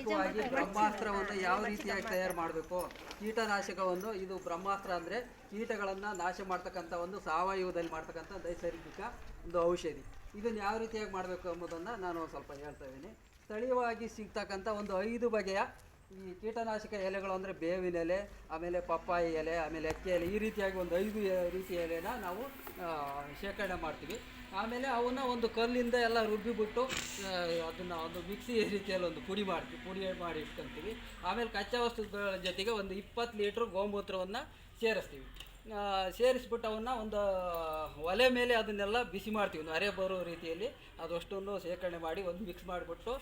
ಪ್ರಾಯೋಗಿಕವಾಗಿ ಬ್ರಹ್ಮಾಸ್ತ್ರವನ್ನು ಯಾವ ರೀತಿಯಾಗಿ ತಯಾರು ಮಾಡಬೇಕು, ಕೀಟನಾಶಕವನ್ನು, ಇದು ಬ್ರಹ್ಮಾಸ್ತ್ರ ಅಂದರೆ ಕೀಟಗಳನ್ನು ನಾಶ ಮಾಡ್ತಕ್ಕಂಥ ಒಂದು ಸಾವಯವದಲ್ಲಿ ಮಾಡ್ತಕ್ಕಂಥ ನೈಸರ್ಗಿಕ ಒಂದು ಔಷಧಿ. ಇದನ್ನು ಯಾವ ರೀತಿಯಾಗಿ ಮಾಡಬೇಕು ಎಂಬುದನ್ನು ನಾನು ಸ್ವಲ್ಪ ಹೇಳ್ತಾ ಇದ್ದೀನಿ. ಸ್ಥಳೀಯವಾಗಿ ಸಿಗ್ತಕ್ಕಂಥ ಒಂದು 5 ಬಗೆಯ ಈ ಕೀಟನಾಶಕ ಎಲೆಗಳು ಅಂದರೆ ಬೇವಿನ ಎಲೆ, ಆಮೇಲೆ ಪಪ್ಪಾಯಿ ಎಲೆ, ಆಮೇಲೆ ಅಕ್ಕಿ ಎಲೆ, ಈ ರೀತಿಯಾಗಿ ಒಂದು 5 ರೀತಿಯ ಎಲೆನ ನಾವು ಶೇಖರಣೆ ಮಾಡ್ತೀವಿ. ಆಮೇಲೆ ಅವನ್ನ ಒಂದು ಕಲ್ಲಿಂದ ಎಲ್ಲ ರುಬ್ಬಿಬಿಟ್ಟು ಅದನ್ನು ಒಂದು ಮಿಕ್ಸಿ ರೀತಿಯಲ್ಲಿ ಒಂದು ಪುಡಿ ಮಾಡಿ ಇಟ್ಕೊತೀವಿ. ಆಮೇಲೆ ಕಚ್ಚಾ ವಸ್ತುಗಳ ಜೊತೆಗೆ ಒಂದು 20 ಲೀಟ್ರ್ ಗೋಮೂತ್ರವನ್ನು ಸೇರಿಸ್ತೀವಿ. ಸೇರಿಸ್ಬಿಟ್ಟು ಅವನ್ನ ಒಂದು ಒಲೆ ಮೇಲೆ ಅದನ್ನೆಲ್ಲ ಬಿಸಿ ಮಾಡ್ತೀವಿ, ಒಂದು ಅರೆ ಬರೋ ರೀತಿಯಲ್ಲಿ ಅದಷ್ಟನ್ನು ಶೇಖರಣೆ ಮಾಡಿ ಒಂದು ಮಿಕ್ಸ್ ಮಾಡಿಬಿಟ್ಟು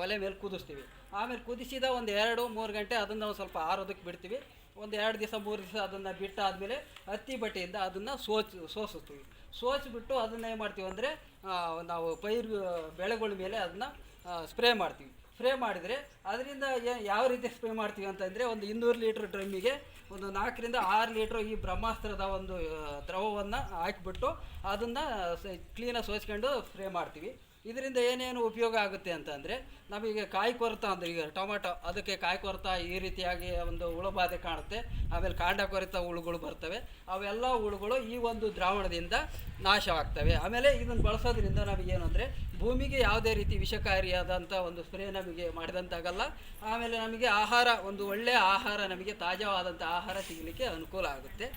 ಒಲೆ ಮೇಲೆ ಕುದಿಸ್ತೀವಿ. ಆಮೇಲೆ ಕುದಿಸಿದ ಒಂದು 2-3 ಗಂಟೆ ಅದನ್ನು ಸ್ವಲ್ಪ ಆರೋದಕ್ಕೆ ಬಿಡ್ತೀವಿ. ಒಂದು 2 ದಿವಸ 3 ದಿವಸ ಅದನ್ನು ಬಿಟ್ಟಾದಮೇಲೆ ಹತ್ತಿ ಬಟ್ಟೆಯಿಂದ ಅದನ್ನು ಸೋಸಿಸ್ತೀವಿ. ಸೋಸಿಬಿಟ್ಟು ಅದನ್ನು ಏನು ಮಾಡ್ತೀವಿ ಅಂದರೆ ನಾವು ಬೆಳೆಗಳ ಮೇಲೆ ಅದನ್ನು ಸ್ಪ್ರೇ ಮಾಡ್ತೀವಿ. ಸ್ಪ್ರೇ ಮಾಡಿದರೆ ಅದರಿಂದ ಯಾವ ರೀತಿ ಸ್ಪ್ರೇ ಮಾಡ್ತೀವಿ ಅಂತಂದರೆ, ಒಂದು 200 ಲೀಟ್ರ್ ಡ್ರಮ್ಮಿಗೆ ಒಂದು 4ರಿಂದ 6 ಲೀಟ್ರ್ ಈ ಬ್ರಹ್ಮಾಸ್ತ್ರದ ಒಂದು ದ್ರವವನ್ನು ಹಾಕಿಬಿಟ್ಟು ಅದನ್ನು ಕ್ಲೀನಾಗಿ ಸೋಸ್ಕೊಂಡು ಸ್ಪ್ರೇ ಮಾಡ್ತೀವಿ. ಇದರಿಂದ ಏನೇನು ಉಪಯೋಗ ಆಗುತ್ತೆ ಅಂತಂದರೆ, ನಮಗೆ ಕಾಯಿ ಕೊರತ ಅಂದರೆ ಈಗ ಟೊಮೆಟೊ, ಅದಕ್ಕೆ ಕಾಯಿ ಕೊರತ ಈ ರೀತಿಯಾಗಿ ಒಂದು ಹುಳುಬಾಧೆ ಕಾಣುತ್ತೆ. ಆಮೇಲೆ ಕಾಂಡ ಕೊರೆತ ಹುಳುಗಳು ಬರ್ತವೆ. ಅವೆಲ್ಲ ಹುಳುಗಳು ಈ ಒಂದು ದ್ರಾವಣದಿಂದ ನಾಶವಾಗ್ತವೆ. ಆಮೇಲೆ ಇದನ್ನು ಬಳಸೋದ್ರಿಂದ ನಮಗೇನು ಅಂದರೆ ಭೂಮಿಗೆ ಯಾವುದೇ ರೀತಿ ವಿಷಕಾರಿಯಾದಂಥ ಒಂದು ಸ್ಪ್ರೇ ನಮಗೆ ಮಾಡಿದಂತಾಗಲ್ಲ. ಆಮೇಲೆ ನಮಗೆ ಆಹಾರ, ಒಂದು ಒಳ್ಳೆಯ ಆಹಾರ, ನಮಗೆ ತಾಜಾವಾದಂಥ ಆಹಾರ ಸಿಗಲಿಕ್ಕೆ ಅನುಕೂಲ ಆಗುತ್ತೆ.